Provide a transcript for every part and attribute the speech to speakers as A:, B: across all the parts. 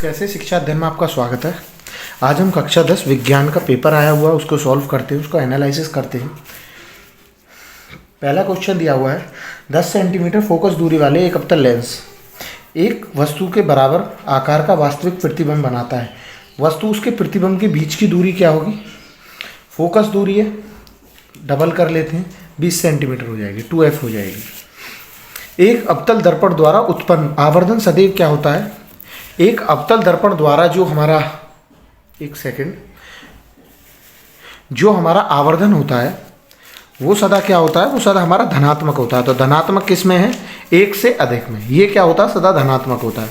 A: कैसे शिक्षा अध्ययन में आपका स्वागत है। आज हम कक्षा 10 विज्ञान का पेपर आया हुआ है उसको सॉल्व करते हैं, उसको एनालिसिस करते हैं। पहला क्वेश्चन दिया हुआ है 10 सेंटीमीटर फोकस दूरी वाले एक अवतल लेंस एक वस्तु के बराबर आकार का वास्तविक प्रतिबिंब बनाता है। वस्तु उसके प्रतिबिंब के बीच की दूरी क्या होगी? फोकस दूरी है, डबल कर लेते हैं, 20 सेंटीमीटर हो जाएगी, 2f हो जाएगी। एक अवतल दर्पण द्वारा उत्पन्न आवर्धन सदैव क्या होता है? एक अवतल दर्पण द्वारा जो हमारा आवर्धन होता है वो सदा क्या होता है? वो सदा हमारा धनात्मक होता है। तो धनात्मक किस में है? एक से अधिक में। ये क्या होता है? सदा धनात्मक होता है।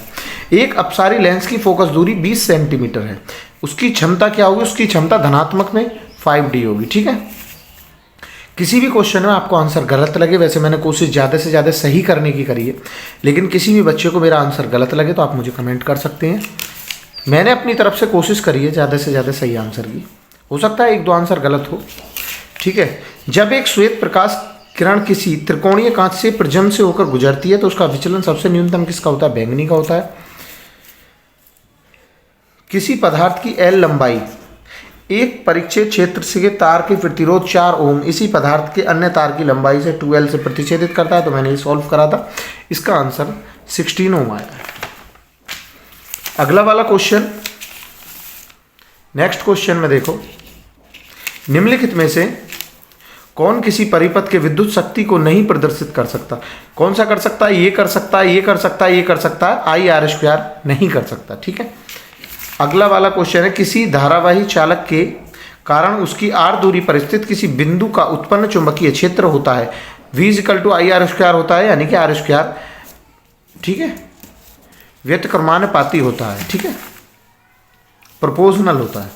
A: एक अपसारी लेंस की फोकस दूरी 20 सेंटीमीटर है। उसकी क्षमता क्या होगी? उसकी क्षमता धनात्मक में 5D होगी। ठीक है। किसी भी क्वेश्चन में आपको आंसर गलत लगे, वैसे मैंने कोशिश ज़्यादा से ज़्यादा सही करने की करी है, लेकिन किसी भी बच्चे को मेरा आंसर गलत लगे तो आप मुझे कमेंट कर सकते हैं। मैंने अपनी तरफ से कोशिश करी है ज़्यादा से ज़्यादा सही आंसर की। हो सकता है एक दो आंसर गलत हो। ठीक है। जब एक श्वेत प्रकाश किरण किसी त्रिकोणीय कांच से प्रिज्म से होकर गुजरती है तो उसका विचलन सबसे न्यूनतम किसका होता है? बैंगनी का होता है। किसी पदार्थ की L लंबाई एक परिच्छेद क्षेत्र से तार के प्रतिरोध 4 ओम इसी पदार्थ के अन्य तार की लंबाई से 2L से प्रतिच्छेदित करता है। तो मैंने ये सॉल्व करा था, इसका आंसर 16 ओम आया है। अगला वाला क्वेश्चन, नेक्स्ट क्वेश्चन में देखो, निम्नलिखित में से कौन किसी परिपथ के विद्युत शक्ति को नहीं प्रदर्शित कर सकता? कौन सा कर सकता है? ये कर सकता है, ये कर सकता है, ये कर सकता है, IR² नहीं कर सकता। ठीक है। अगला वाला क्वेश्चन है, किसी धारावाही चालक के कारण उसकी r दूरी पर स्थित किसी बिंदु का उत्पन्न चुंबकीय क्षेत्र होता है V = IR² होता है, यानी कि R²। ठीक है। व्यतिक्रमानुपाती होता है। ठीक है। प्रोपोर्शनल होता है।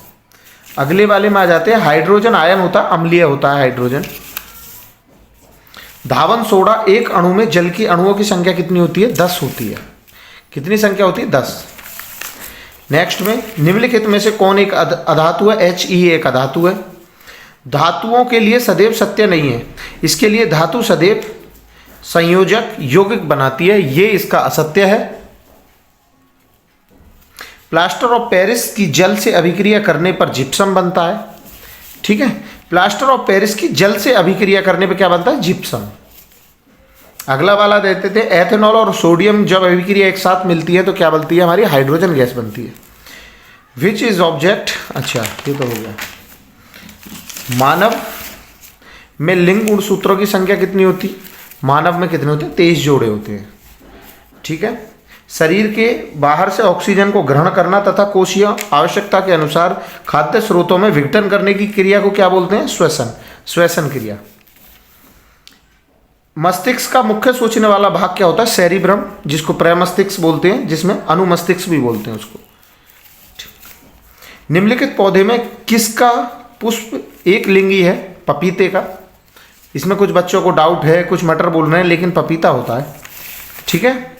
A: अगले वाले में आ जाते हैं, हाइड्रोजन आयन होता है, अम्लीय होता है हाइड्रोजन। धावन सोडा एक अणु में जल की अणुओं की संख्या कितनी होती है? 10 होती है। कितनी संख्या होती है? 10। नेक्स्ट में, निम्नलिखित में से कौन एक अधातु है? He एक अधातु है। धातुओं के लिए सदैव सत्य नहीं है, इसके लिए धातु सदैव संयोजक यौगिक बनाती है, ये इसका असत्य है। प्लास्टर ऑफ पेरिस की जल से अभिक्रिया करने पर जिप्सम बनता है। ठीक है। प्लास्टर ऑफ पेरिस की जल से अभिक्रिया करने पर क्या बनता है? जिप्सम। अगला वाला देते थे, एथेनॉल और सोडियम जब अभिक्रिया एक साथ मिलती है तो क्या बनती है? हमारी हाइड्रोजन गैस बनती है। विच इज ऑब्जेक्ट, अच्छा ये तो हो गया। मानव में लिंग गुणसूत्रों की संख्या कितनी होती? मानव में कितने होते हैं? 23 जोड़े होते हैं। ठीक है। शरीर के बाहर से ऑक्सीजन को ग्रहण करना तथा कोशिकीय आवश्यकता के अनुसार खाद्य स्रोतों में विघटन करने की क्रिया को क्या बोलते हैं? श्वसन क्रिया। मस्तिष्क का मुख्य सोचने वाला भाग क्या होता है? सेरिब्रम, जिसको प्रमस्तिष्क बोलते हैं, जिसमें अनुमस्तिष्क भी बोलते हैं उसको। निम्नलिखित पौधे में किसका पुष्प एक लिंगी है? पपीते का। इसमें कुछ बच्चों को डाउट है, कुछ मटर बोल रहे हैं, लेकिन पपीता होता है। ठीक है।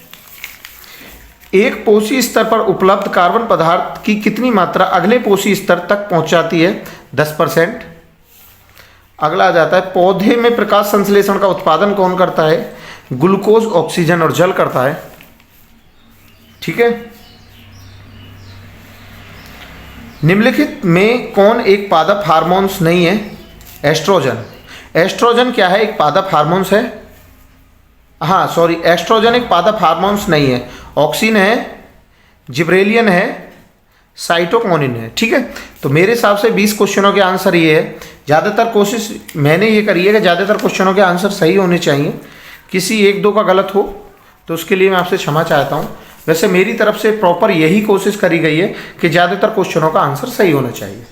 A: एक पोषी स्तर पर उपलब्ध कार्बन पदार्थ की कितनी मात्रा अगले पोषी स्तर तक पहुंचाती है? 10%। अगला आ जाता है, पौधे में प्रकाश संश्लेषण का उत्पादन कौन करता है? ग्लूकोज, ऑक्सीजन और जल करता है। ठीक है। निम्नलिखित में कौन एक पादप हार्मोन्स नहीं है? एस्ट्रोजन। एस्ट्रोजन क्या है? एक पादप हार्मोन्स है। हाँ सॉरी, एस्ट्रोजन एक पादप हार्मोन्स नहीं है। ऑक्सिन है, जिब्रेलियन है, साइटोकिनिन है। ठीक है। तो मेरे हिसाब से 20 क्वेश्चनों के आंसर ये है। ज़्यादातर कोशिश मैंने ये करी है कि ज़्यादातर क्वेश्चनों के आंसर सही होने चाहिए। किसी एक दो का गलत हो तो उसके लिए मैं आपसे क्षमा चाहता हूँ। वैसे मेरी तरफ से प्रॉपर यही कोशिश करी गई है कि ज़्यादातर क्वेश्चनों का आंसर सही होना चाहिए।